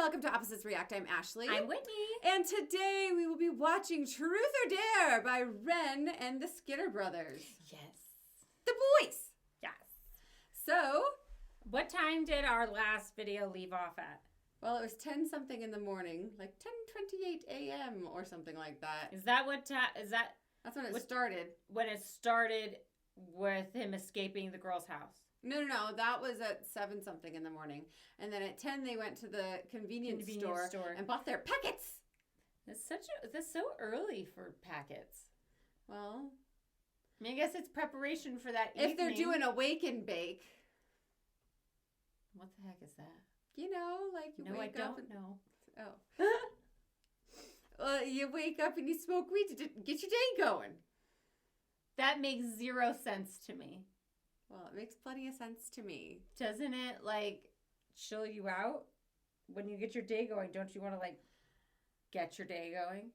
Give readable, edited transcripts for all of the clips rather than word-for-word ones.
welcome to Opposites React. I'm Ashley. I'm Whitney. And today we will be watching Truth or Dare by Ren and the Skinner Brothers. Yes. The boys. Yes. So, what time did our last video leave off at? well, it was 10 something in the morning, like 10:28 a.m. or something like that. Is that what That's when it started. when it started with him escaping the girl's house? No. That was at 7 something in the morning. And then at 10 they went to the convenience store and bought their packets. That's so early for packets. Well, I mean, I guess it's preparation for that if evening. they're doing a wake and bake. What the heck is that? You know, like you No, I wake up don't know. Oh. Well, you wake up and you smoke weed to get your day going. That makes zero sense to me. Well, it makes plenty of sense to me. Doesn't it, like, chill you out when you get your day going? Don't you want to, like, get your day going?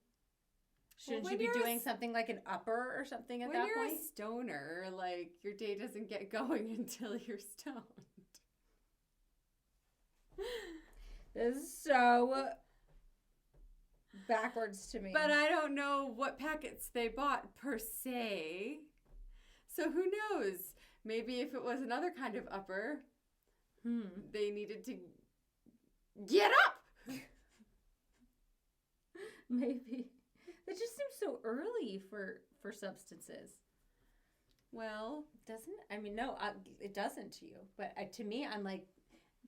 Shouldn't you be doing something like an upper or something at that point? When you're a stoner, like, your day doesn't get going until you're stoned. This is so backwards to me. But I don't know what packets they bought per se. So who knows? Maybe if it was another kind of upper, they needed to get up. Maybe. It just seems so early for substances. Well, doesn't it? I mean, no, it doesn't to you. But to me, I'm like,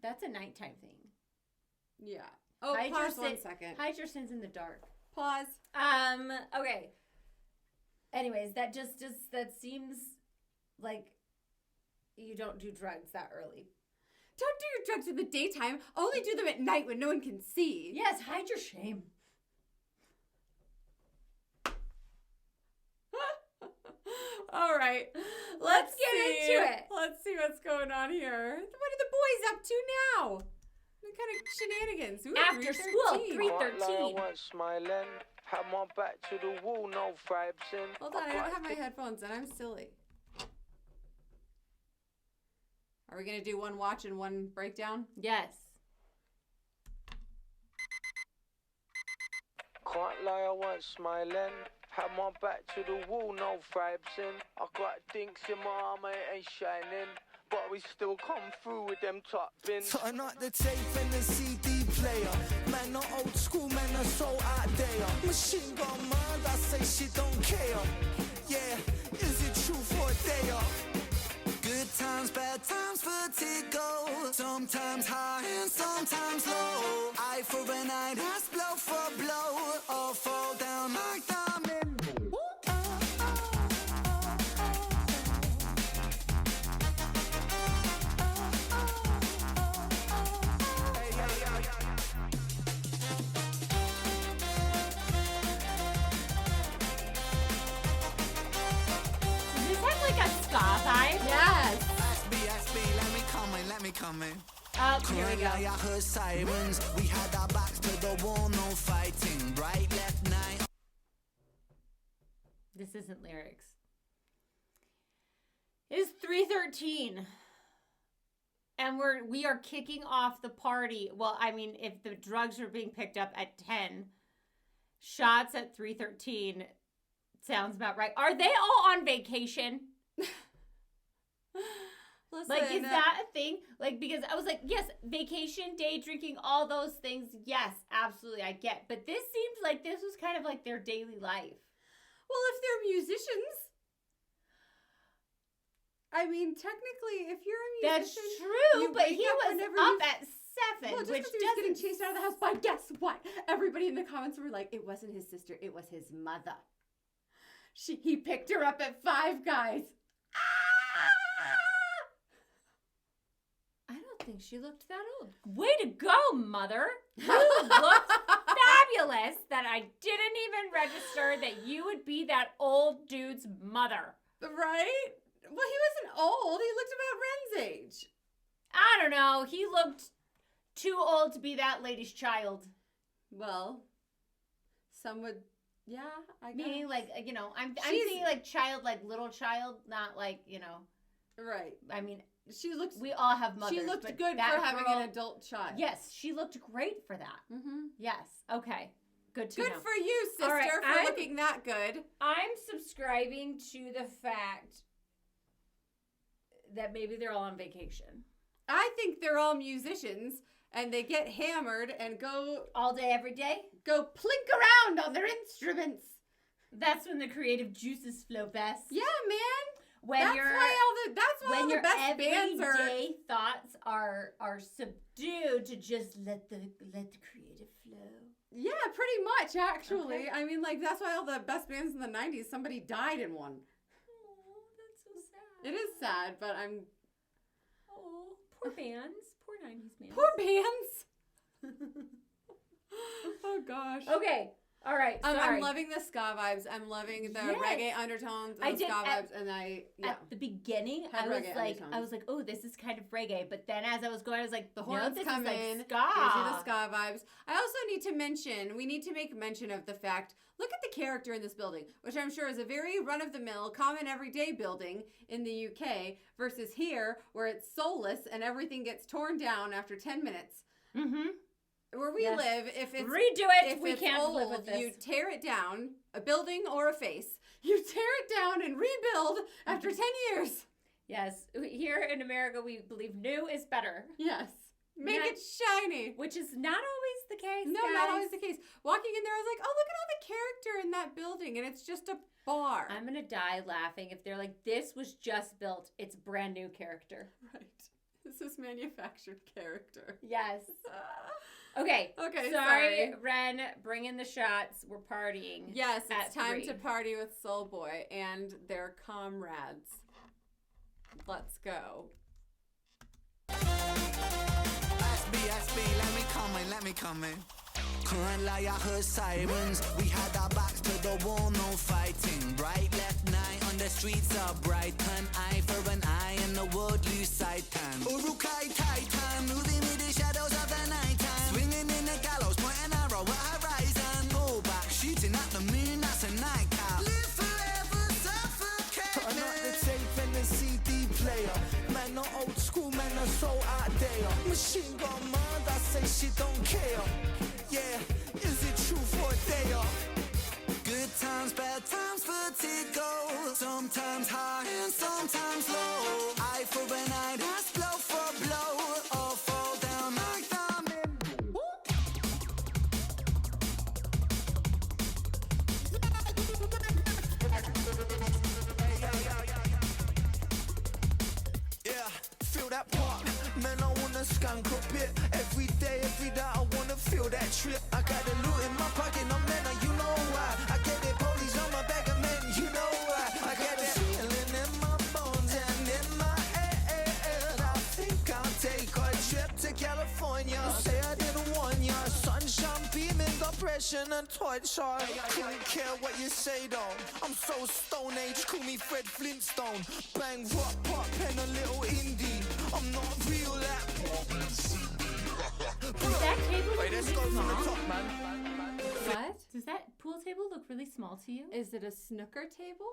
that's a nighttime thing. Yeah. Oh, pause 1 second. Hide your sins in the dark. Pause. Okay. Anyways, that seems like you don't do drugs that early. Don't do your drugs in the daytime. Only do them at night when no one can see. Yes, hide your shame. All right. Let's get into it. Let's see what's going on here. What are the boys up to now? What kind of shenanigans? Ooh, After school, 3:13. Smiling, had my back to the wall, no vibes in. Hold on, I don't have my headphones and I'm silly. Are we going to do one watch and one breakdown? Yes. Can't lie, I wasn't smiling. Had my back to the wall, no vibes in. I got dinks in my arm, it ain't shining. But we still come through with them top bins. Turn up the tape and the CD player. Man, not old school, man, are so out there. Machine gun mad, I say she don't care. Yeah, is it true for a day? Good times, bad times, vertigo. Sometimes high and sometimes low. Eye for an eye, that's blow for blow. Or fall down like diamond. Yes. Let me come in. Here we go. I heard sirens. We had our backs to the wall, no fighting. Bright left night. This isn't lyrics. It is 3:13. And we are kicking off the party. Well, I mean, if the drugs are being picked up at 10, shots at 3:13 sounds about right. Are they all on vacation? Listen, like, is that a thing? Like, because I was like, yes, vacation, day drinking, all those things. Yes, absolutely, I get. But this seems like this was kind of like their daily life. Well, if they're musicians. I mean, technically, if you're a musician. That's true, you but wake he up was whenever up at 7, Well, just which because he was getting chased out of the house by guess what? Everybody in the comments were like, it wasn't his sister, it was his mother. He picked her up at 5, guys. I don't think she looked that old. Way to go, mother. You looked fabulous that I didn't even register that you would be that old dude's mother. Right? Well, he wasn't old. He looked about Ren's age. I don't know. He looked too old to be that lady's child. Well, some would, yeah, I guess. Meaning, like, I'm thinking like child, like little child, not like, Right. I mean, She looks. We all have mothers. She looked but good for that having girl- an adult child. Yes, she looked great for that. Mm-hmm. Yes. Okay. Good to Good know. for you, sister, All right, for looking that good. I'm subscribing to the fact that maybe they're all on vacation. I think they're all musicians, and they get hammered and go All day, every day. plink around on their instruments. That's when the creative juices flow best. Yeah, man. When That's your why all the best bands are. everyday thoughts are subdued to just let the creative flow. Yeah, pretty much actually. Okay. I mean, like that's why all the best bands in the '90s, somebody died in one. Oh, that's so sad. It is sad, but I'm Oh, poor bands. Poor 90s bands. poor bands. Oh gosh. Okay. All right. Sorry. I'm loving the ska vibes. I'm loving the Yes. reggae undertones I and did ska at- vibes, and I At the beginning, Had I was reggae like, undertones. oh, this is kind of reggae. But then as I was going, I was like, the no, horns this come is like in. ska. Gives you the ska vibes. I also need to mention, we need to make mention of the fact, look at the character in this building, which I'm sure is a very run-of-the-mill, common everyday building in the UK, versus here, where it's soulless and everything gets torn down after 10 minutes. Mm-hmm. Where we Yes. live, if it's Redo it. if We it's can't old, live with this. you tear it down, a building or a face. You tear it down and rebuild after 10 years. Yes. Here in America, we believe new is better, Yes. Make Yeah. it shiny. which is not always the case. No, guys. not always the case. Walking in there, I was like, oh, look at all the character in that building, and it's just a bar. I'm gonna die laughing if they're like, this was just built. It's brand new character. Right. This is manufactured character. Yes. Okay. Okay, Sorry, Ren. Bring in the shots. We're partying. Yes, it's At time 3. to party with Soul Boy and their comrades. Let's go. SB, let me come in. Can't lie, I heard sirens. We had our backs to the wall, no fighting. Bright left night on the streets of Brighton. Eye for an eye and the world lose sight time. Urukai Titan, moving with the shadows of the night time. Swinging in the gallows, point an arrow at horizon. Pull back, shooting at the moon, that's a nightcap. Live forever, suffocate. Turn up the tape and the CD player. Man, not old school, man, are so out there. Machine gun mind, I say she don't care. Yeah, is it true for a day off? Good times, bad times, vertigo. Sometimes high and sometimes low. Eye for an eye, that's blow for blow. Or fall down like diamond. Yeah, feel that pop. Man, I wanna skunk a bit. Every day I wanna feel that trip. I got the loot in my pocket, no man, you know why. I get it, police on my back, and man, you know why. I got that feeling in my bones and in my head. I think I'll take a trip to California. Say I didn't warn ya. Sunshine beaming, got pressure and torture. Couldn't care what you say though. I'm so stone age, call me Fred Flintstone. Bang, rock, pop, and a little indie. I'm not real at Does that table look Wait, let's really go from the small? top, man. What? Does that pool table look really small to you? Is it a snooker table?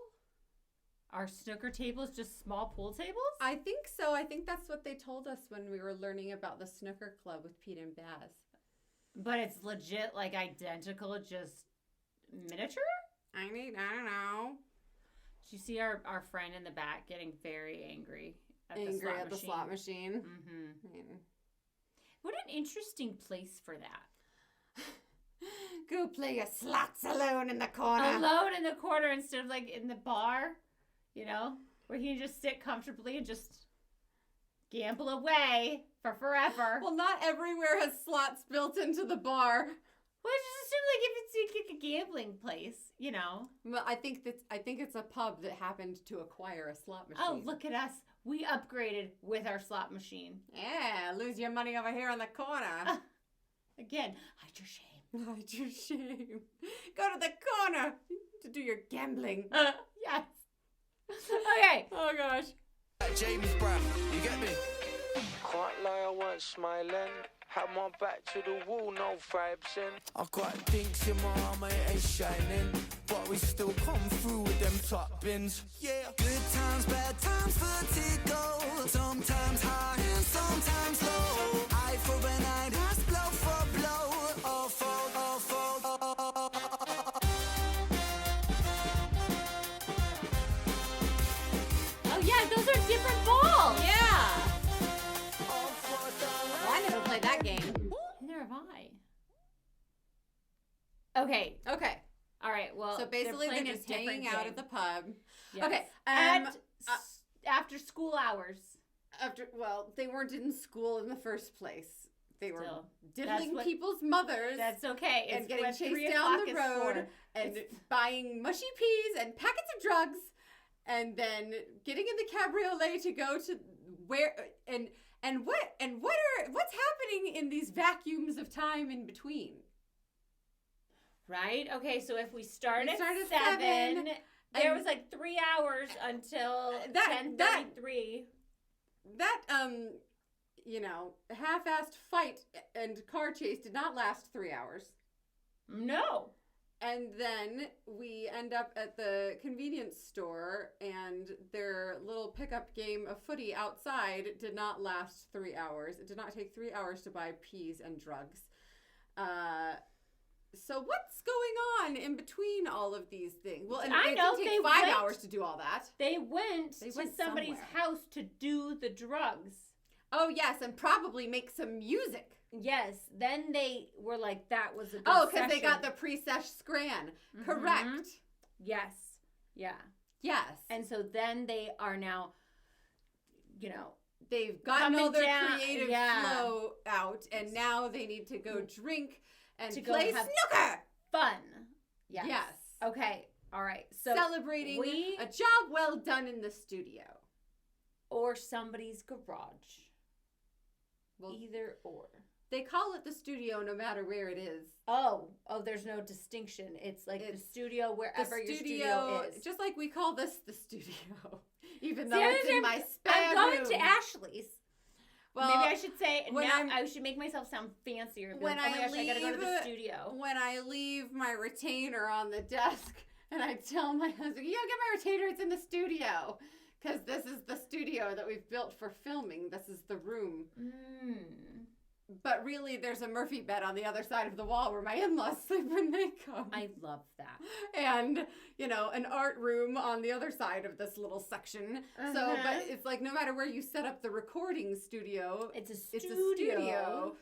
Are snooker tables just small pool tables? I think so. I think that's what they told us when we were learning about the snooker club with Pete and Baz. But it's legit, like identical, just miniature? I don't know. Did you see our friend in the back getting very angry at The slot machine. Mm-hmm. I mean, What an interesting place for that. go play your slots alone in the corner. Alone in the corner instead of like in the bar, you know, where he can just sit comfortably and just gamble away for forever. Well, not everywhere has slots built into the bar. Well, I just assume like if it's like a gambling place, you know. Well, I think it's a pub that happened to acquire a slot machine. Oh, look at us. We upgraded with our slot machine. Yeah, lose your money over here in the corner. Again, hide your shame. Hide your shame. Go to the corner to do your gambling. Yes. Okay. Oh gosh. James Brown, you get me? Can't lie, I weren't smiling. Had my back to the wall, no vibes in. I got dinks in my armor, it ain't shining. But we still come through with them top bins. Yeah. Good times, bad times, vertigo. Sometimes sometimes high and sometimes low. Eye for an eye, that's blow for blow. All for, all for, Oh yeah, those are different balls. Yeah. all for the Well, I never played that game. Neither have I. Okay. Okay. All right. Well, So basically, they're playing a just hanging different out game. at the pub. Yes. Okay. After school hours. Well, they weren't in school in the first place. They were Still, diddling what- people's mothers That's okay. and It's getting what 3 chased down o'clock the is road for. and buying mushy peas and packets of drugs, and then getting in the cabriolet to go to where what's happening in these vacuums of time in between. Right? Okay, so if we start We at start at 7, seven, there and- was like 3 hours until That- 10:33. That half-assed fight and car chase did not last 3 hours. No. And then we end up at the convenience store, and their little pickup game of footy outside did not last 3 hours. It did not take 3 hours to buy peas and drugs. So what's going on in between all of these things? Well, and I it know, didn't they take 5 went- hours to do all that. They went They to went somebody's somewhere. house to do the drugs. Oh, yes, and probably make some music. Yes. Then they were like, that was a good Oh, because they got session. the pre-sesh scran. Mhm. Correct. Yes. Yeah. Yes. And so then they are now, They've gotten all Coming their down, creative yeah. flow out, and now they need to go drink and To go play have- snooker. fun. Yes. Yes. Okay. All right. So Celebrating we- a job well done in the studio. or somebody's garage. Well, Either or. they call it the studio no matter where it is. Oh, there's no distinction. It's like the It's studio wherever your studio is. just like we call this the studio, even See, though it's in I'm- my spare I'm going room. to Ashley's. Well, Maybe I should say when now. I'm- I should make myself sound fancier. And be when like, oh my I gosh, I gotta go to the leave- studio. when I leave my retainer on the desk and I tell my husband, yeah, get my retainer, it's in the studio. Because this is the studio that we've built for filming. This is the room. But really, there's a Murphy bed on the other side of the wall where my in-laws sleep when they come. I love that. And, an art room on the other side of this little section. So, Uh-huh. but it's like no matter where you set up the recording studio, It's a it's studio. a studio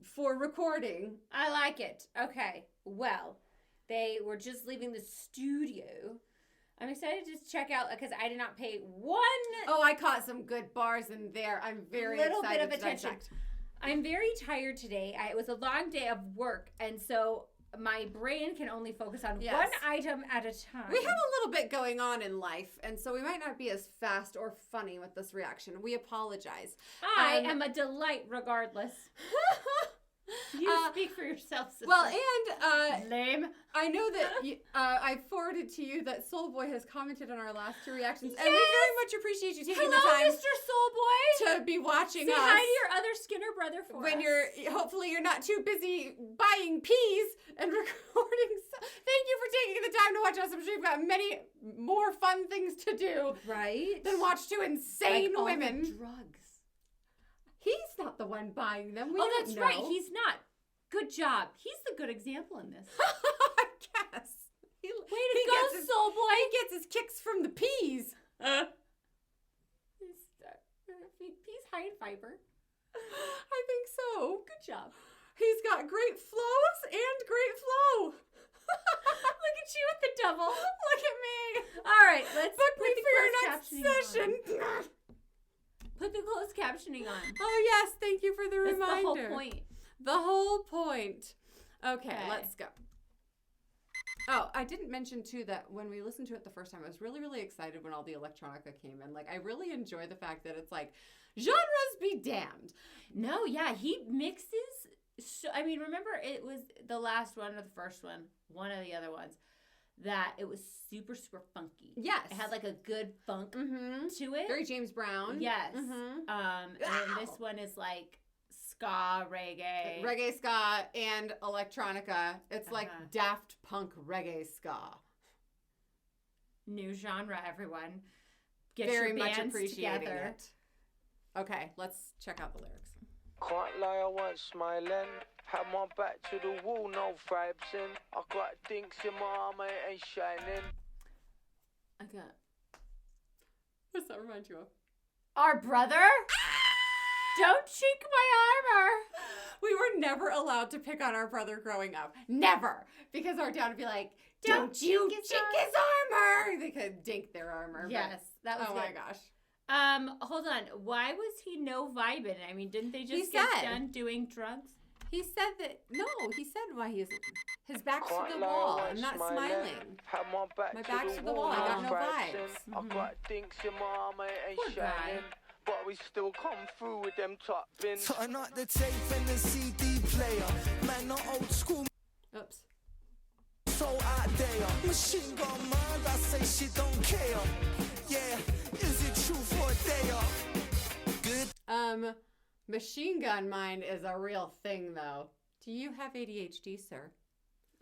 for recording. I like it. Okay. Well, they were just leaving the studio. I'm excited to just check out because I did not pay one Oh, I caught some good bars in there. I'm very little bit excited of to attention. dissect. I'm very tired today. It was a long day of work, and so my brain can only focus on Yes. one item at a time. We have a little bit going on in life, and so we might not be as fast or funny with this reaction. We apologize. I am a delight regardless. You speak for yourself, sister. Well, and lame. I know that I forwarded to you that Soul Boy has commented on our last 2 reactions, and we Yes! very much appreciate you taking Hello, the time Mr. Soulboy. to be watching Say us. hi to your other Skinner brother for when us. hopefully you're not too busy buying peas and recording. Thank you for taking the time to watch us. I'm sure you've got many more fun things to do right than watch 2 insane all the women. drugs. He's not the one buying them. We Oh, don't that's know. right. He's not. Good job. He's the good example in this. I guess. Way to go, gets his- Soulboy. He gets his kicks from the peas. He's high in fiber. I think so. Good job. He's got great flows and great flow. Look at you with the double. Look at me. All right, let's Book put me the for your closed next captioning session. on. Put the closed captioning on. Oh, yes. Thank you for the That's reminder. the whole point. The whole point. Okay, Okay. let's go. Oh, I didn't mention too that when we listened to it the first time, I was really, really excited when all the electronica came in. Like, I really enjoy the fact that it's like, genres be damned. No, yeah, he mixes. So I mean, remember it was the last one or the first one of the other ones, that it was super, super funky. Yes. It had like a good funk Mm-hmm. to it. Very James Brown. Yes. Mm-hmm. And this one is like ska, reggae. Reggae ska and electronica. It's like Uh-huh. Daft Punk reggae ska. New genre, everyone. Get Very your much bands appreciating together. it. Okay, let's check out the lyrics. Can't lie, I wasn't smiling. Had my back to the wall, no vibes in. I got dinks in my armor, it ain't shining. I got What's that remind you of? Our brother? Don't cheek my armor. We were never allowed to pick on our brother growing up. Never. Because our dad would be like, don't you his cheek his armor. They could dink their armor. but- Yes, that was Oh good. my gosh. Hold on. Why was he no vibing? I mean, didn't they He just get said. done doing drugs? He said that, no, he said why he's, his back's to Can't the lie, I wall. wasn't I'm not smiling. smiling. Had my back My to back's the to the wall, wall, I got no vibes in. vibes. I got dinks in my armor, it ain't Poor guy. shining. But we still come through with them top bins. Turn up the tape and the CD player. Man, not old school, Oops. so out there. Machine gun mind, I say she don't care. Yeah, is it true for a day? Good. Machine gun mind is a real thing, though. Do you have ADHD, sir?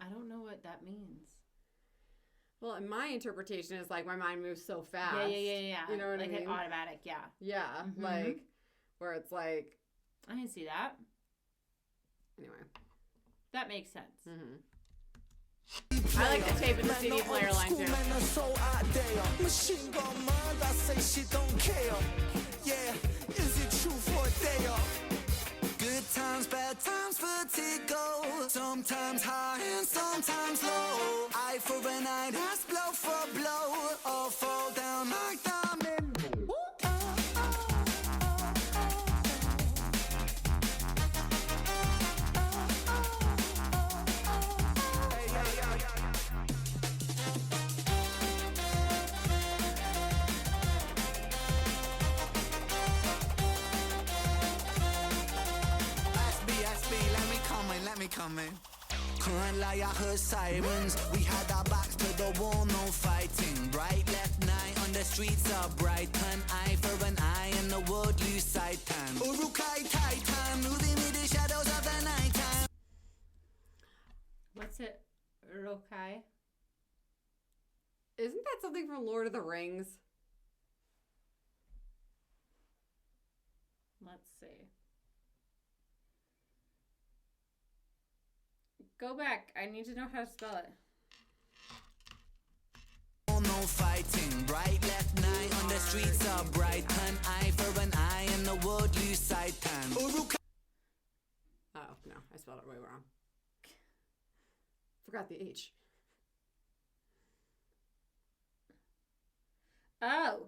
I don't know what that means. Well, in my interpretation is like my mind moves so fast. Yeah. You know what like I mean? an automatic, yeah. Yeah, Mhm. like where it's like, I can see that. anyway. That makes sense. I like the tape and the CD player line too. Man, are so out there. Machine gun mind, I say she don't care. Yeah, is it true for a day? Good times, bad times, vertigo. Sometimes high and sometimes low. Eye for an eye, that's blow for blow. Or fall down like diamond. Let me come in. Can't lie, I heard sirens. We had our backs to the wall, no fighting. Bright left night on the streets of Brighton. Eye for an eye and the world lose sight time. Urukai Titan, moving with the shadows of the night time. What's it? Rokai? Isn't that something from Lord of the Rings? Let's see. Go back. I need to know how to spell it. No fighting. Bright left night on the streets of Brighton. Eye for an eye and the world lose sight time. Urukai. Oh, no, I spelled it way wrong. Forgot the H. Oh.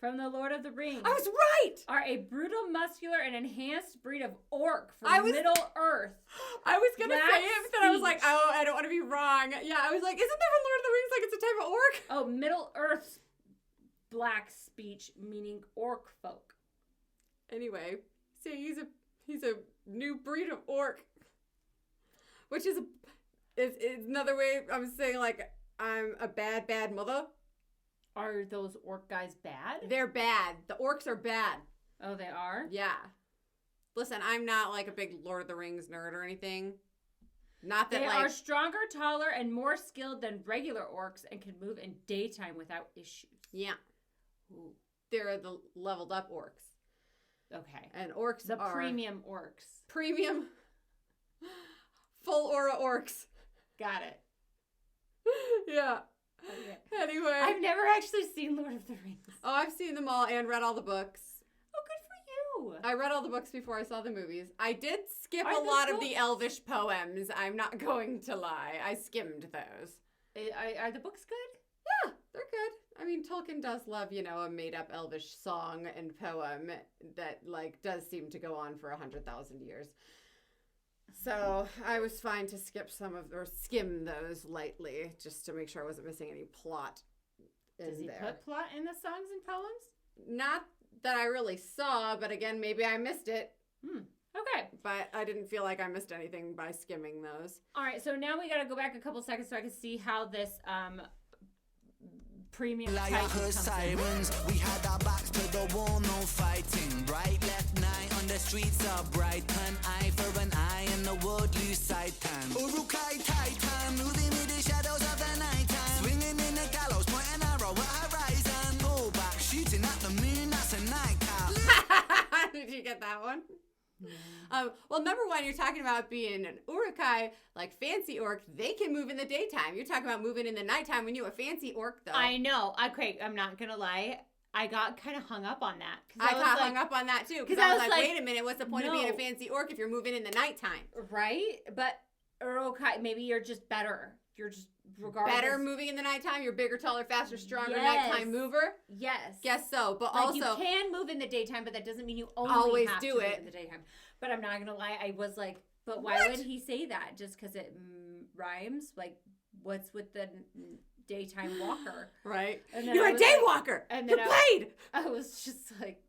From the Lord of the Rings. I was right! Are a brutal, muscular, and enhanced breed of orc from I was- Middle Earth. I was gonna Black say it, but then I was like, speech. oh, I don't want to be wrong. Yeah, I was like, isn't that from Lord of the Rings? Like, it's a type of orc? Oh, Middle Earth's black speech, meaning orc folk. Anyway, see, he's a new breed of orc, which is another way I'm saying like I'm a bad mother. Are those orc guys bad? They're bad. The orcs are bad. Oh, they are? Yeah. Listen, I'm not like a big Lord of the Rings nerd or anything. Not that They like are stronger, taller, and more skilled than regular orcs and can move in daytime without issues. yeah, Ooh. they're the leveled up orcs, Okay. and orcs The are premium orcs. premium full aura orcs. Got it. Yeah. Okay. Anyway, I've never actually seen Lord of the Rings. oh, I've seen them all and read all the books. Oh, good for you. I read all the books before I saw the movies. I did skip Are a the lot of books- the Elvish poems. I'm not going to lie. I skimmed those. Are the books good? Yeah, they're good. I mean, Tolkien does love, a made-up Elvish song and poem that, like, does seem to go on for 100,000 years. So I was fine to skim those lightly, just to make sure I wasn't missing any plot in Does he there. put plot in the songs and poems? Not that I really saw, but again, maybe I missed it. Okay. But I didn't feel like I missed anything by skimming those. All right, so now we got to go back a couple seconds so I can see how this premium Like I Titan heard comes in. sirens, we had our backs to the wall, no fighting. Bright left night on the streets of Brighton. Eye for an eye and the world lose sight time. Urukai Titan, moving with the shadows of the night time. Swinging in the gallows, point an arrow at horizon. Pull back, shooting at the moon, that's a nightcap. Well, number one, you're talking about being an urukai, like fancy orc. They can move in the daytime. You're talking about moving in the nighttime when you're a fancy orc, though. I know. Okay, I'm not gonna lie. I got kind of hung up on that. I got hung up on that too because I was like, wait a minute, what's the point of being a no. fancy orc if you're moving in the nighttime? Right? But urukai, maybe you're just better. You're just regardless. Better moving in the nighttime. You're bigger, taller, faster, stronger Yes. nighttime mover. Yes. Guess so, but Like also you can move in the daytime, but that doesn't mean you Always have do to move it. in the daytime. But I'm not gonna lie, I was like, but why What? would he say that? Just because it rhymes? Like, what's with the daytime walker? right. And then You're I a was day like- walker. and You're then played. I was just like,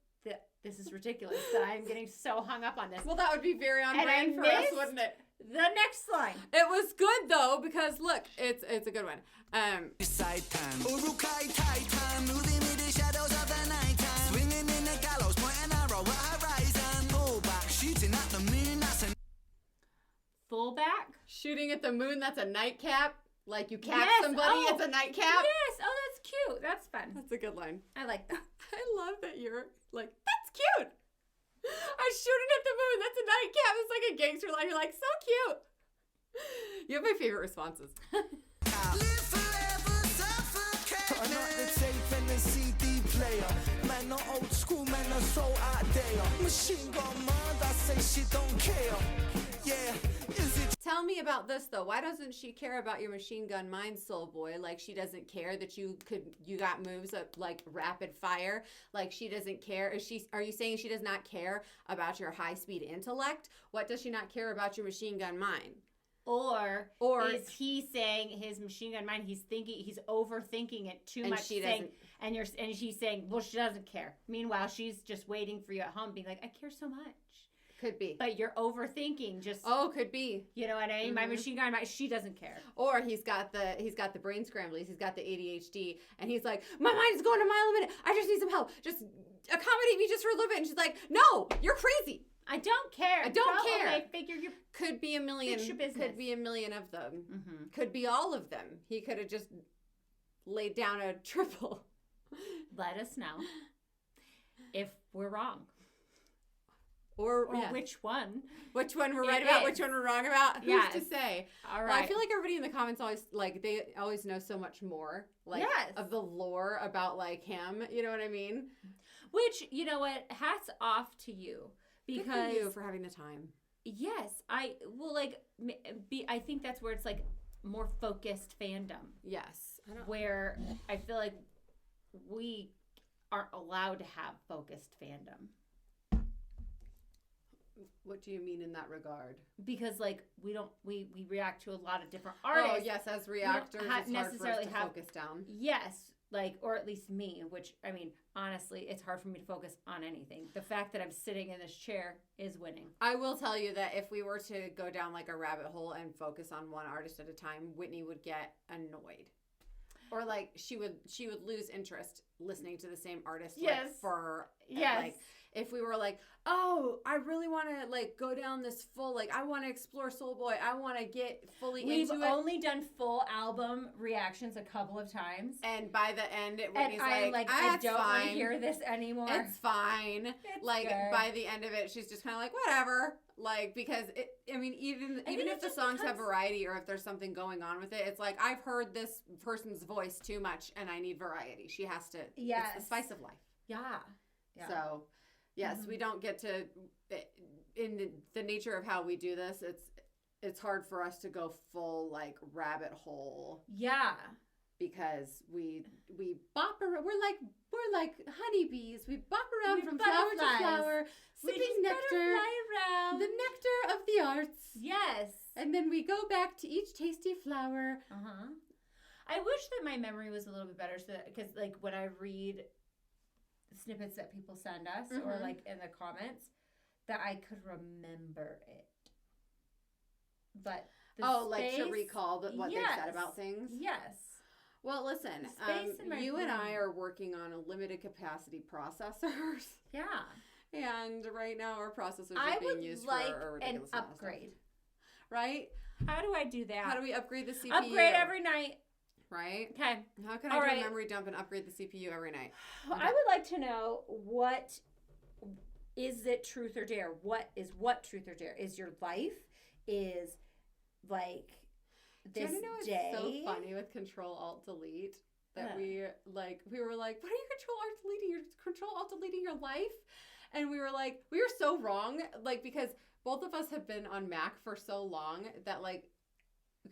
this is ridiculous that I'm getting so hung up on this. Well, that would be very on And I brand for us, missed- wouldn't it? The next line. It was good though because look, it's a good one. Side time. Urukai Titan, moving in the shadows of the nighttime. Swinging in the gallows, pointing arrow at horizon. Pull back, shooting at the moon, that's a Fullback? Shooting at the moon, that's a nightcap. Like you cap Yes, somebody, oh, it's a nightcap. Yes. Oh, that's cute. That's fun. That's a good line. I like that. I love that you're like, that's cute. I'm shooting at the moon, that's a nightcap. It's like a gangster line. You're like, so cute. You have my favorite responses. live forever, suffocate. I'm not the tape and the CD player. Man, not old school, man, are so out there. Machine gun mad, I say she don't care. Yeah, is it Tell me about this though. Why doesn't she care about your machine gun mind, soul boy? Like she doesn't care that you got moves of like rapid fire. Like she doesn't care. Are you saying she does not care about your high speed intellect? What does she not care about your machine gun mind? Or Or- is he saying his machine gun mind? He's overthinking it too And much. she saying, doesn't- and she's saying, well, she doesn't care. Meanwhile, she's just waiting for you at home, being like, I care so much. Could be. But you're overthinking. Just Could be. you know what I mean? My Mhm. machine gun mind. She doesn't care. Or he's got the brain scramblies. He's got the ADHD, and he's like, my mind is going a mile a minute. I just need some help. Just accommodate me just for a little bit. And she's like, no, you're crazy. I don't care. I don't Girl, care. I figure you. Could be a million. Fix your business. Could be a million of them. Mm-hmm. Could be all of them. He could have just laid down a triple. Let us know if we're wrong Or or yeah. which one. Which one we're it right about, is. which one we're wrong about. Who's Yes. to say? All Well, right. I feel like everybody in the comments always like they always know so much more like Yes. of the lore about like him. You know what I mean? Which, you know what? Hats off to you. Good Because for you for having the time. yes, I think that's where it's like more focused fandom, Yes. I don't. where I feel like we aren't allowed to have focused fandom What do you mean in that regard? because like we react to a lot of different artists. Oh yes, as reactors, it's hard for us necessarily to have- focus down. Yes, like, or at least me, which, I mean, honestly, it's hard for me to focus on anything. The fact that I'm sitting in this chair is winning. I will tell you that if we were to go down like a rabbit hole and focus on one artist at a time, Whitney would get annoyed. Or like she would lose interest listening to the same artist Yes. like for Yes. like if we were like, "Oh, I really want to like go down this full like I want to explore Soul Boy. I want to get fully We've into it." only done full album reactions a couple of times. And by the end, And Whitney's I'm like, "Ah, I it's don't want to fine. hear this anymore. It's fine." It's Like good. by the end of it, she's just kind of like, "Whatever." Like because I mean, even think if it the just songs have becomes- variety or if there's something going on with it, it's like I've heard this person's voice too much, and I need variety. She has to. It's Yes. the spice of life. Yeah. So, yes, Mhm. we don't get to. In the nature of how we do this, it's hard for us to go full like rabbit hole Yeah. because we bop around. We're like honeybees. We bop around We're from flower to butterflies. flower, We sipping just nectar, fly around. the nectar of the arts. Yes. And then we go back to each tasty flower. Uh-huh. I wish that my memory was a little bit better, so that because like when I read snippets that people send us or Mhm. like in the comments, that I could remember it. But the Like to space- recall what they've said Yes. about things. Yes. Well, listen, The space in my you and I brain. are working on a limited capacity processors. Yeah. And right now our processors I are being would used like for a an ridiculous amount of stuff. upgrade. Right? How do I do that? How do we upgrade the CPU? Upgrade every night. Right? Okay. How can I All do right. a memory dump and upgrade the CPU every night? I would like to know what is it truth or dare? What truth or dare? Is your life? Is like this Do you know what's day? so funny with Control-Alt-Delete? That we were like, what are you Control-Alt-Deleting? You're Control-Alt-Deleting your life? And we were like, we were so wrong. Like, because both of us have been on Mac for so long that, like,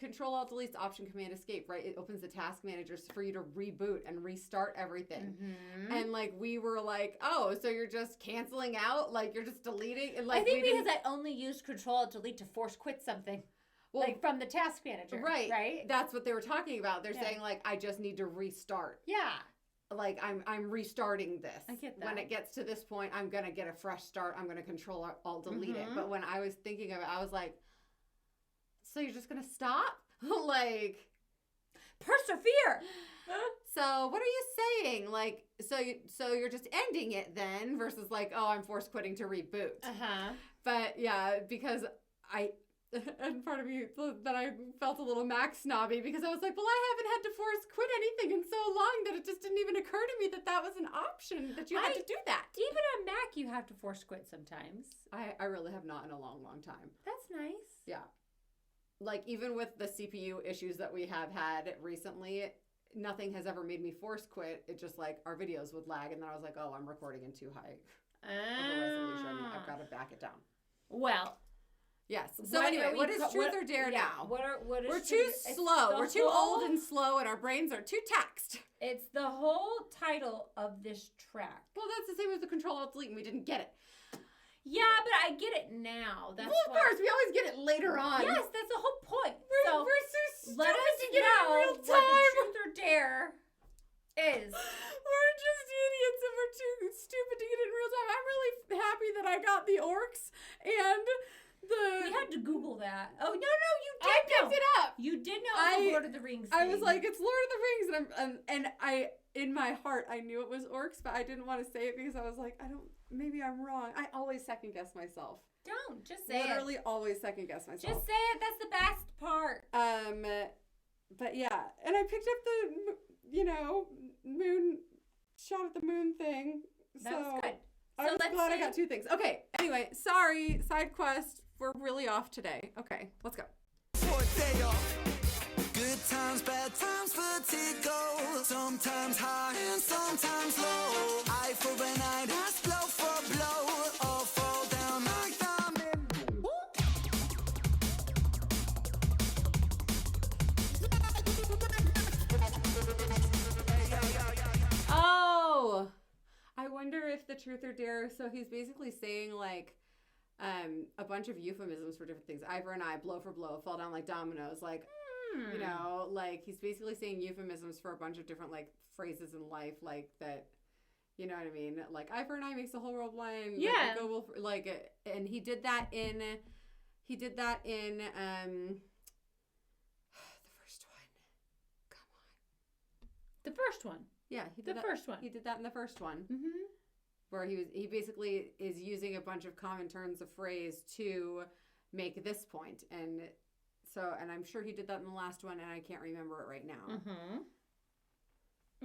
Control-Alt-Delete's Option-Command-Escape, right? It opens the task managers for you to reboot and restart everything. Mm-hmm. And, like, we were like, oh, so you're just canceling out? Like, you're just deleting? And, like, I think because I only used Control-Delete to force quit something. Well, like from the task manager. Right. Right? That's what they were talking about. They're Yeah. saying, like, I just need to restart. Yeah. Like, I'm restarting this. I get that. When it gets to this point, I'm going to get a fresh start. I'm going to Control-Alt-Delete it. Mhm. But when I was thinking of it, I was like, so you're just going to stop? Like, Persevere. so what are you saying? Like, so you're just ending it then versus like, oh, I'm force quitting to reboot. Uh-huh. But yeah, because and part of me that I felt a little Mac snobby because I was like, well, I haven't had to force quit anything in so long that it just didn't even occur to me that was an option, that you had to do that. Even on Mac, you have to force quit sometimes. I really have not in a long, long time. That's nice. Yeah. Like, even with the CPU issues that we have had recently, nothing has ever made me force quit. It just, like, our videos would lag, and then I was like, oh, I'm recording in too high of a resolution. I've got to back it down. Well. Yes. So anyway, what is truth or dare now? What is We're too slow. We're too old and slow, and our brains are too taxed. It's the whole title of this track. Well, that's the same as the Control-Alt-Delete, and we didn't get it. Yeah, but I get it now. That's well, of course, we always get it later on. Yes, that's the whole point. We're so stupid let us to get it in real what time. the truth or dare is. We're just idiots and we're too stupid to get it in real time. I'm really happy that I got the orcs and We had to Google that. Oh, no, you did I picked it up. You did know it was a Lord of the Rings thing. I was like, it's Lord of the Rings, and I, in my heart, I knew it was orcs, but I didn't want to say it because I was like, maybe I'm wrong. I always second guess myself. Don't, just say Literally always second guess myself. Just say it. That's the best part. But yeah, and I picked up the, moon, shot at the moon thing. That was good. I was glad I got two things. Okay, anyway, sorry, side quest. We're really off today. Okay, let's go. Good times, bad times, vertigo. Sometimes high and sometimes low. Eye for an eye, that's blow for blow. All fall down like diamond. Oh, I wonder if the truth or dare. So he's basically saying like a bunch of euphemisms for different things. Eye for an eye, blow for blow, fall down like dominoes. Like, like he's basically saying euphemisms for a bunch of different like phrases in life, like that. You know what I mean? Like eye for an eye makes the whole world blind. Yeah. And he did that in. The first one. Come on. The first one. Yeah, he did first one. He did that in the first one. Mm-hmm. Where he basically is using a bunch of common turns of phrase to make this point. And I'm sure he did that in the last one, and I can't remember it right now. Mm-hmm.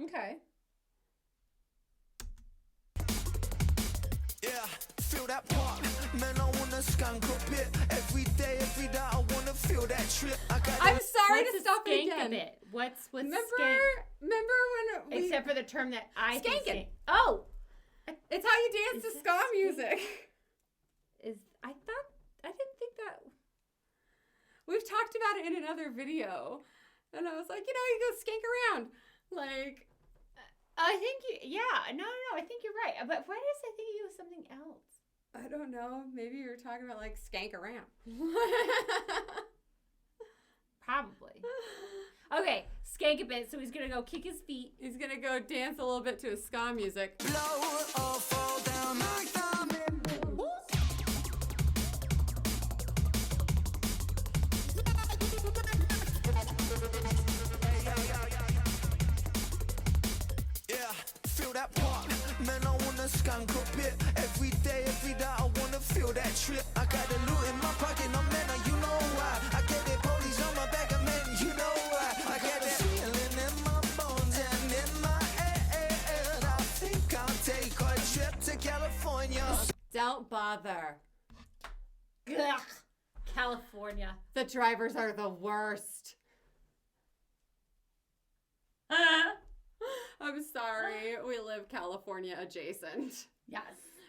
Okay. Yeah, feel that part. Man, I wanna skunk a bit. Every day, I wanna feel that trip. I'm sorry What's to stop it skank again. a bit? What's Remember when we... Except for the term that I Skanking. think. Oh! It's how you dance to ska music. I didn't think that. We've talked about it in another video. And I was like, you go skank around. Like... I think I think you're right. But why does I think it was something else? I don't know. Maybe you were talking about like skank around. Probably. Okay, skank a bit. So he's gonna go kick his feet. He's gonna go dance a little bit to his ska music. Blow or fall down like diamond. Yeah, feel that part. Man, I wanna skunk a bit. Every day, I wanna feel that trip. I got the loot in my pocket, no man, you know why. I get the police on my back, and man, you know why. I got the feeling in my bones and in my head. I think I'll take a trip to California. Don't bother. Ugh. California. The drivers are the worst. I'm sorry. We live California adjacent. Yes.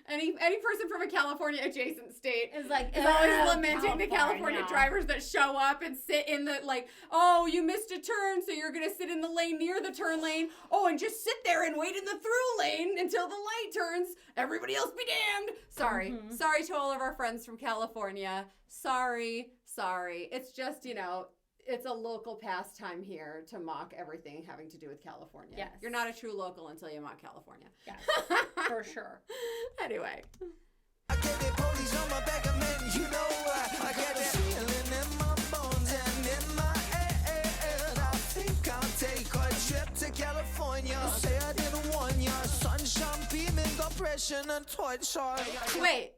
Any person from a California adjacent state It's like, is always lamenting the California California. drivers that show up and sit in the, like, oh, you missed a turn, so you're going to sit in the lane near the turn lane. Oh, and just sit there and wait in the through lane until the light turns. Everybody else be damned. Sorry. Sorry to all of our friends from California. Sorry. It's just, it's a local pastime here to mock everything having to do with California. Yes. You're not a true local until you mock California. Yes, for sure. Anyway. I get the police on my back and then you know I got the feeling in my bones and in my head. I think I'll take a trip to California. Say I didn't warn ya. Sunshine beaming, depression and torture. Wait.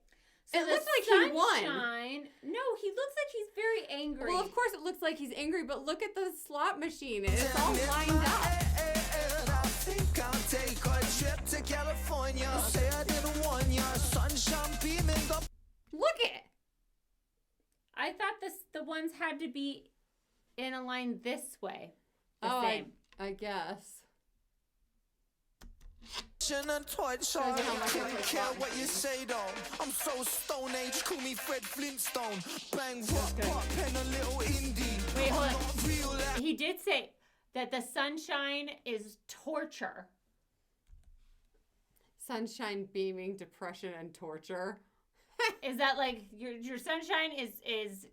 So It the looks like he won. sunshine- No, he looks like he's very angry. Well, of course it looks like he's angry, but look at the slot machine. It's all lined up. I think I'll take a trip to California. Say I didn't warn ya. Sunshine beaming, Look it. I thought the ones had to be in a line this way. The Oh, same. I guess. and torture. Shows you how much I Don't play care slot what you say though. I'm so stone age, call me Fred Flintstone. Bang, rock, pop, pen a little indie. Wait, hold I'm on. not real like He did say that the sunshine is torture. Sunshine, beaming, depression, and torture. Is that like your sunshine is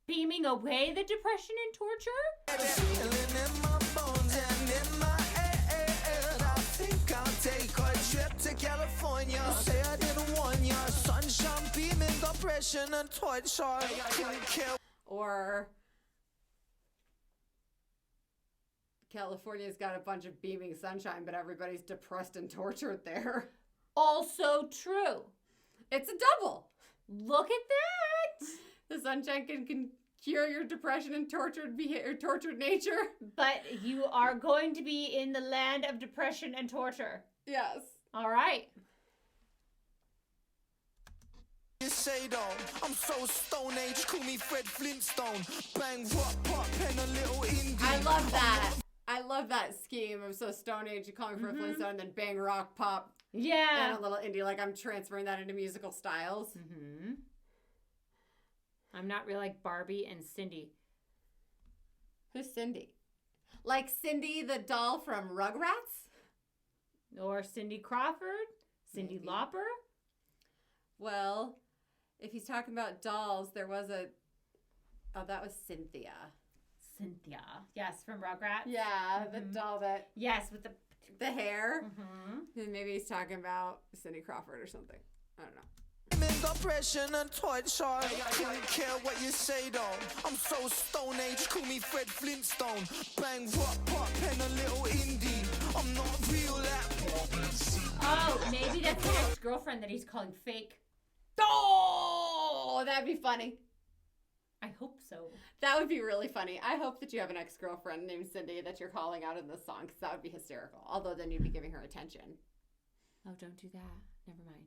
beaming away the depression and torture? feeling in my bones and in my head. I think I'll take a trip to California. Say I didn't warn ya. Sunshine beaming, depression and torture. Couldn't care. Or California's got a bunch of beaming sunshine, but everybody's depressed and tortured there. Also true. It's a double. Look at that. The sunshine can cure your depression and tortured nature. But you are going to be in the land of depression and torture. Yes. All right. You say though, I'm so stone age, call me Fred Flintstone. Bang, rock, pop, pen a little indie. I love that. I love that scheme of so Stone Age, you call me for a Flintstone, and then bang, rock, pop, Yeah. and a little indie. Like I'm transferring that into musical styles. Mm-hmm. I'm not real like Barbie and Cindy. Who's Cindy? Like Cindy the doll from Rugrats? Or Cindy Crawford. Cindy Maybe. Lauper. Well, if he's talking about dolls, there was that was Cynthia. Cynthia. Yes, from Rugrats. Yeah, the doll that, Yes, with the... the hair. Mm-hmm. And maybe he's talking about Cindy Crawford or something. I don't know. Depression and torture. Couldn't care what you say though. I'm so stone age, call me Fred Flintstone. Bang, rock, pop, pen a little indie. I'm not real like. Oh, maybe that's his ex-girlfriend that he's calling fake. Oh, that'd be funny. I hope so. That would be really funny. I hope that you have an ex-girlfriend named Cindy that you're calling out in this song, because that would be hysterical. Although then you'd be giving her attention. Oh, don't do that. Never mind.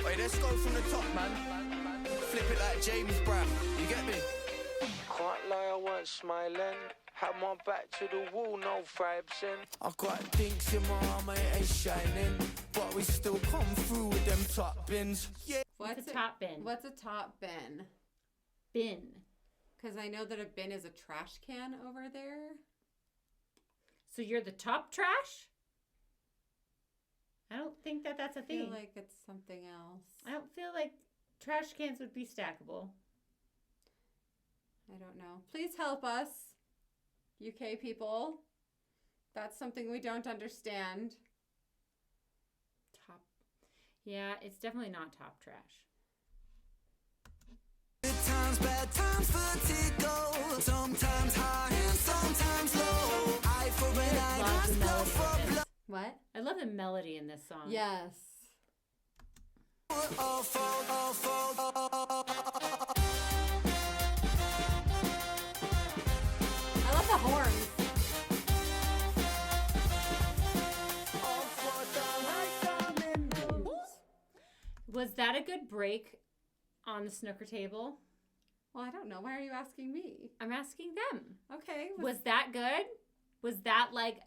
Wait, let's go from the top, man. Flip it like James Brown. You get me? Can't lie, I weren't smiling. Had my back to the wall, no vibes in. I got dinks in my armor, it ain't shining. But we still come through with them top bins. Yeah. What's a top bin? What's a top bin? Bin. Because I know that a bin is a trash can over there. So you're the top trash? I don't think that's a I feel thing. like it's something else. I don't feel like trash cans would be stackable. I don't know. Please help us, UK people. That's something we don't understand. Top. Yeah, it's definitely not top trash. Good times, bad times, vertigo. Sometimes high and sometimes low. Eye for an eye, Love the blood for melody. blood. What? I love the melody in this song. Yes. All fall, all fall. I love the horns. Was that a good break on the snooker table? Well, I don't know. Why are you asking me? I'm asking them. Okay. Was that good? Was that like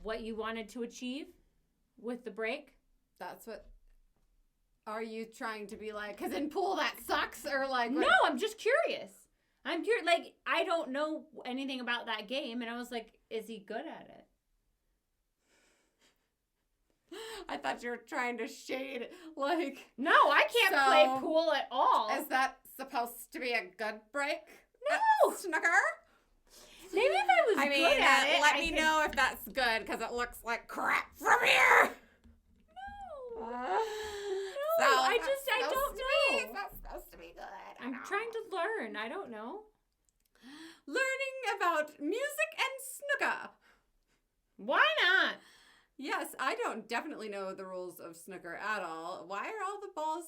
what you wanted to achieve with the break? That's what... Are you trying to be like, because in pool that sucks? Or like... No, I'm just curious. I'm curious. Like, I don't know anything about that game. And I was like, is he good at it? I thought you were trying to shade, like... No, I can't play pool at all. Is that supposed to be a good break? No! Snooker? Maybe if I was good at it, let me know if that's good, because it looks like crap from here. No. So I don't know. That's supposed to be good. I'm trying to learn. I don't know. Learning about music and snooker. Why not? Yes, I don't definitely know the rules of snooker at all. Why are all the balls...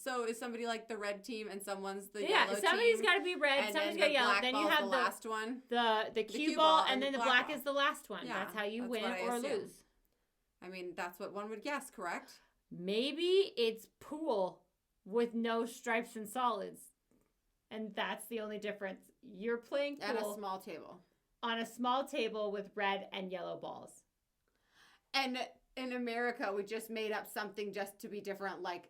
So is somebody like the red team and someone's the yellow team? Yeah, somebody's got to be red, and somebody's then got yellow. black Then you ball's have the last one. The cue ball, and then the black ball. is the last one. Yeah, that's how you that's win what I or assume. lose. I mean, that's what one would guess, correct? Maybe it's pool with no stripes and solids. And that's the only difference. You're playing pool At a small table. on a small table with red and yellow balls. And in America, we just made up something just to be different, like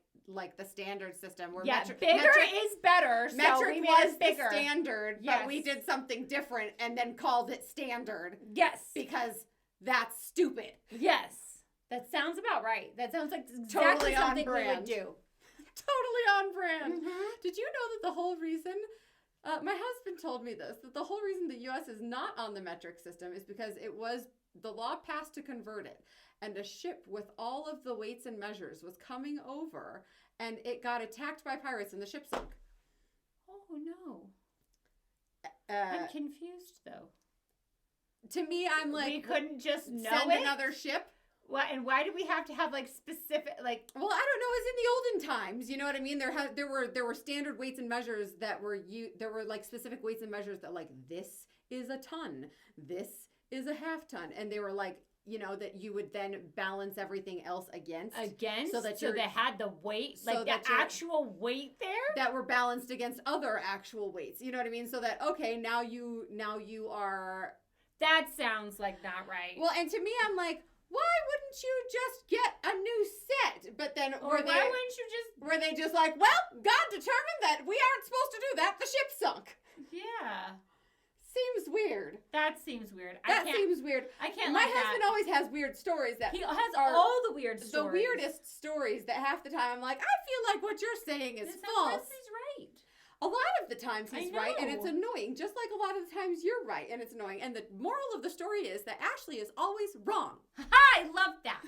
the standard system. Where Yeah, metric is better. So metric we made was it the bigger. standard, Yes. but we did something different and then called it standard Yes. because that's stupid. Yes. That sounds about right. That sounds like exactly Totally on something we brand. would do. Totally on brand. Mm-hmm. Did you know that the whole reason, my husband told me this, that the whole reason the U.S. is not on the metric system is because the law passed to convert it. And a ship with all of the weights and measures was coming over and it got attacked by pirates and the ship sunk. Oh, no. I'm confused, though. To me, I'm like, we couldn't just know send it? another ship. What, and why do we have to have like specific like? Well, I don't know. It's in the olden times. You know what I mean? There were standard weights and measures that were there were like specific weights and measures that like this is a ton, this is a half ton, and they were like, you know, that you would then balance everything else against So they had the weight, like the actual weight there that were balanced against other actual weights. You know what I mean? So that okay, now you are. That sounds like not right. Well, and to me, I'm like, why wouldn't you just get a new set? But then why wouldn't you just? Were they just like, well, God determined that we aren't supposed to do that. The ship sunk. Yeah. Seems weird. That seems weird. Seems weird. I can't. My husband always has weird stories that he has all the weird stories. The weirdest stories that half the time I'm like, I feel like what you're saying is false. He's right. A lot of the times he's right, and it's annoying. Just like a lot of the times you're right, and it's annoying. And the moral of the story is that Ashley is always wrong. I love that.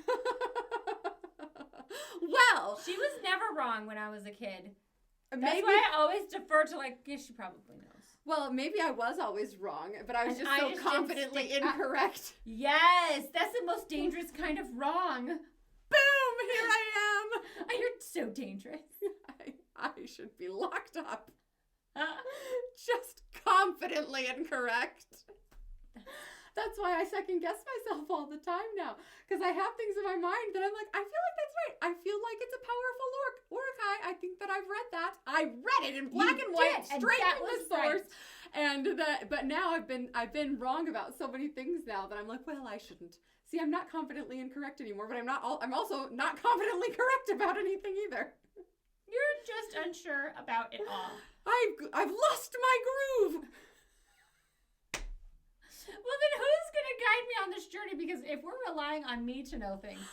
Well, she was never wrong when I was a kid. Maybe, that's why I always defer to like, yeah, she probably knows. Well, maybe I was always wrong, but I was just so confidently didn't incorrect. Yes, that's the most dangerous kind of wrong. Boom! Here I am. You're so dangerous. I should be locked up. Just confidently incorrect. That's why I second guess myself all the time now. Because I have things in my mind that I'm like, I feel like that's right. I feel like it's a powerful Orakai. I think that I've read that. I read it in black and white, straight from the source. Right. But now I've been wrong about so many things now that I'm like, well, I shouldn't. See, I'm not confidently incorrect anymore, but I'm also not confidently correct about anything either. You're just unsure about it all. I've lost my groove. Well, then who's going to guide me on this journey? Because if we're relying on me to know things,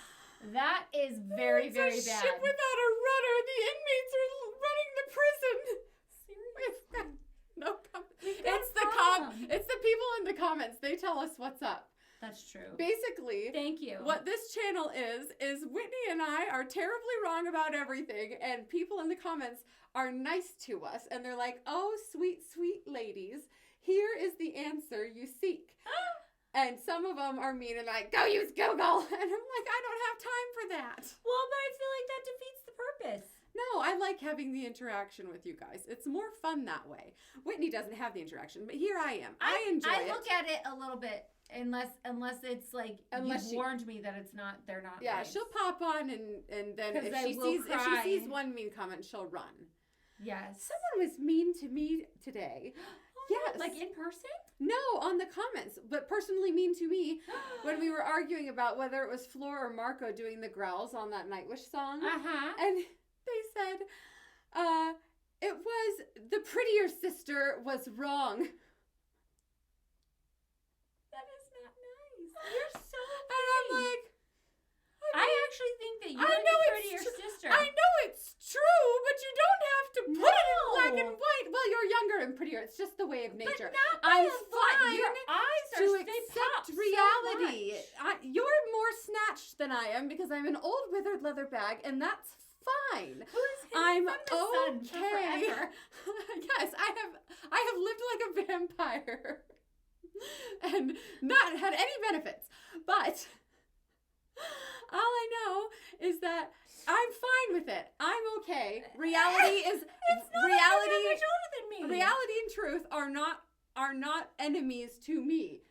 that is very, very bad. Ship without a rudder. The inmates are running the prison. Seriously? It's the people in the comments. They tell us what's up. That's true. Basically, thank you. What this channel is Whitney and I are terribly wrong about everything, and people in the comments are nice to us, and they're like, "Oh, sweet, sweet ladies, here is the answer you seek." And some of them are mean and like, "Go use Google," and I'm like, "I don't have time for that." Well, but I feel like that defeats the purpose. No, I like having the interaction with you guys. It's more fun that way. Whitney doesn't have the interaction, but here I am. I enjoy it. I look at it a little bit Unless it's like Unless you warned me that they're not. Yeah, nice. she'll pop on and then 'Cause if I she will cry. sees one mean comment, she'll run. Yes. Someone was mean to me today. Yes. Like in person? No, on the comments, but personally mean to me when we were arguing about whether it was Floor or Marco doing the growls on that Nightwish song. Uh-huh. And they said, it was the prettier sister was wrong. That is not nice. You're so And I'm like, I actually think that you're I know the it's prettier tr- sister. I know it's true, but you don't have to put it in black No. and white. Well, you're younger and prettier. It's just the way of nature. But not by I'm a lot. fine Your eyes to are they accept pop so reality. much. You're more snatched than I am because I'm an old withered leather bag, and that's fine. Who is hidden I'm from the sun for okay. forever? Yes, I have lived like a vampire and not had any benefits. But all I know is that I'm fine with it. I'm okay. Reality is It's not reality. like you're much older than me. Reality and truth are not enemies to me.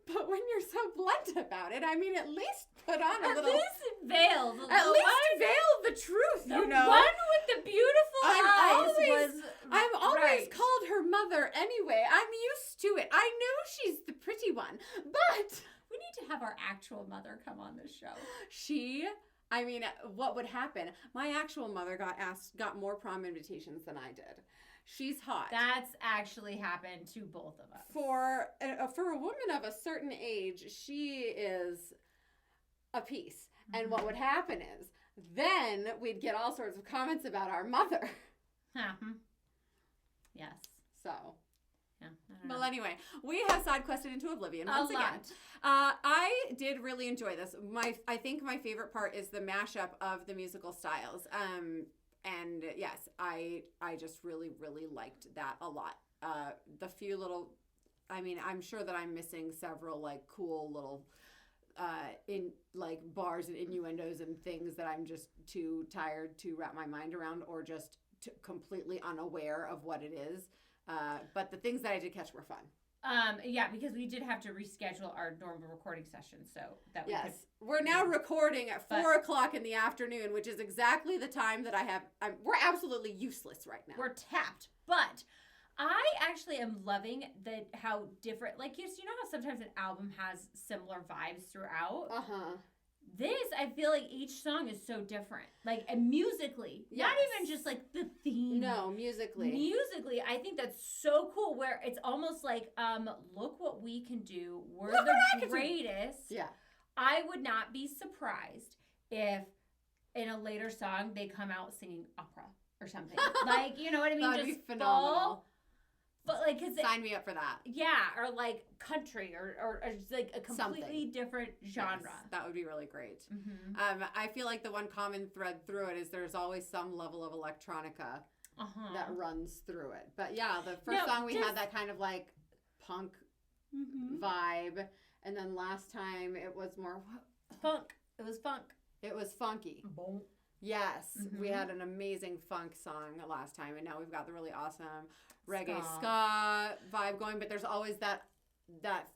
But when you're so blunt about it, I mean, at least put on a At little. least veiled. At least veil the truth, The you know. one with the beautiful eyes I'm always right. called her mother anyway. I'm used to it. I know she's the pretty one, but We need to have our actual mother come on this show. I mean, what would happen? My actual mother got more prom invitations than I did. She's hot. That's actually happened to both of us. For a woman of a certain age, she is a piece. And what would happen is, then we'd get all sorts of comments about our mother. Yes. So, Yeah. I don't well, know. anyway, we have side quested into oblivion once A again. lot. I did really enjoy this. I think my favorite part is the mashup of the musical styles. And yes, I just really, really liked that a lot. The few little, I mean, I'm sure that I'm missing several like cool little in like bars and innuendos and things that I'm just too tired to wrap my mind around or just completely unaware of what it is. But the things that I did catch were fun. Yeah, because we did have to reschedule our normal recording session so that we could. We're now recording at 4:00 in the afternoon, which is exactly the time that I have. We're absolutely useless right now. We're tapped, but I actually am loving how different. Like you know how sometimes an album has similar vibes throughout. This, I feel like each song is so different. Like, and musically, not even just like the theme. No, musically. Musically, I think that's so cool where it's almost like, look what we can do. We're Look what I the can do. greatest. Yeah. I would not be surprised if in a later song they come out singing opera or something. Like, you know what I mean? That'd just be phenomenal. Fall. But like, cause Sign me up for that. yeah, or like country or just like a completely different genre. Yes, that would be really great. Mm-hmm. I feel like the one common thread through it is there's always some level of electronica that runs through it. But yeah, the first song we had that kind of like punk vibe, and then last time it was more funk. It was funk. It was funky. Boom. Yes, we had an amazing funk song last time, and now we've got the really awesome reggae ska vibe going. But there's always that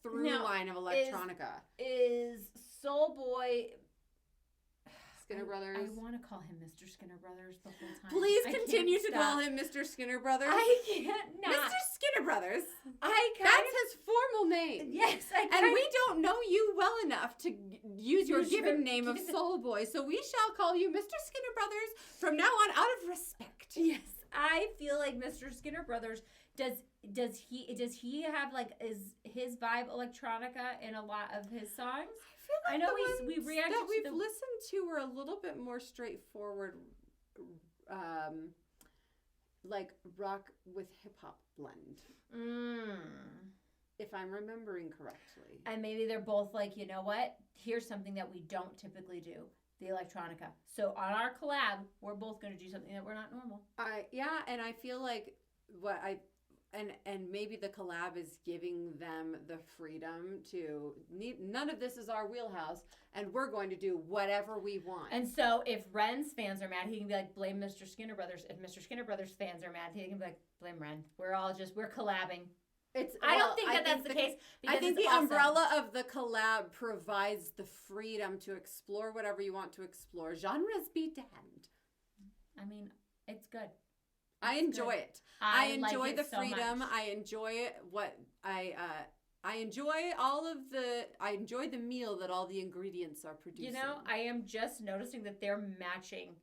through line of electronica. Is Soul Boy Skinner Brothers? I want to call him Mr. Skinner Brothers the whole time. Please I continue can't to call stop. him Mr. Skinner Brothers. I can't not. Mr. Skinner Brothers. I That's kind his formal name. Yes, I And we don't know you well enough to use your Use given your name of given- Soul Boy, so we shall call you Mr. Skinner Brothers from now on out of respect. Yes, I feel like Mr. Skinner Brothers does he have like is his vibe electronica in a lot of his songs? I I know the we ones reacted that we've to the- listened to were a little bit more straightforward, like rock with hip hop blend, if I'm remembering correctly. And maybe they're both like, you know what? Here's something that we don't typically do. The electronica. So on our collab, we're both going to do something that we're not normal. And I feel like and maybe the collab is giving them the freedom to none of this is our wheelhouse, and we're going to do whatever we want. And so if Ren's fans are mad, he can be like, blame Mr. Skinner Brothers. If Mr. Skinner Brothers fans are mad, he can be like, blame Ren. We're collabing. I don't think that's the case. I think it's the awesome. umbrella of the collab provides the freedom to explore whatever you want to explore. Genres be damned. I mean, it's good. I enjoy it. I enjoy like it the so freedom. much. I enjoy what I enjoy I enjoy the meal that all the ingredients are producing. You know, I am just noticing that they're matching.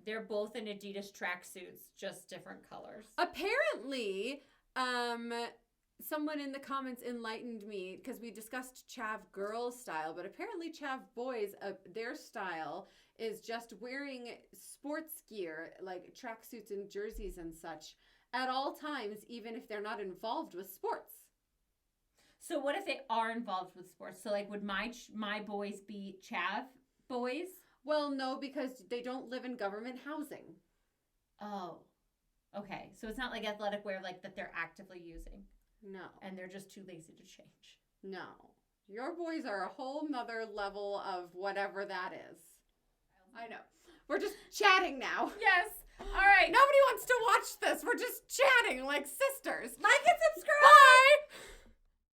They're both in Adidas tracksuits, just different colors. Apparently, someone in the comments enlightened me because we discussed Chav girls style, but apparently Chav boys, their style is just wearing sports gear like tracksuits and jerseys and such at all times, even if they're not involved with sports. So what if they are involved with sports? So like, would my boys be Chav boys? Well, no, because they don't live in government housing. Oh, okay. So it's not like athletic wear like that they're actively using. No. And they're just too lazy to change. No. Your boys are a whole nother level of whatever that is. I know. We're just chatting now. Yes. All right. Nobody wants to watch this. We're just chatting like sisters. Like and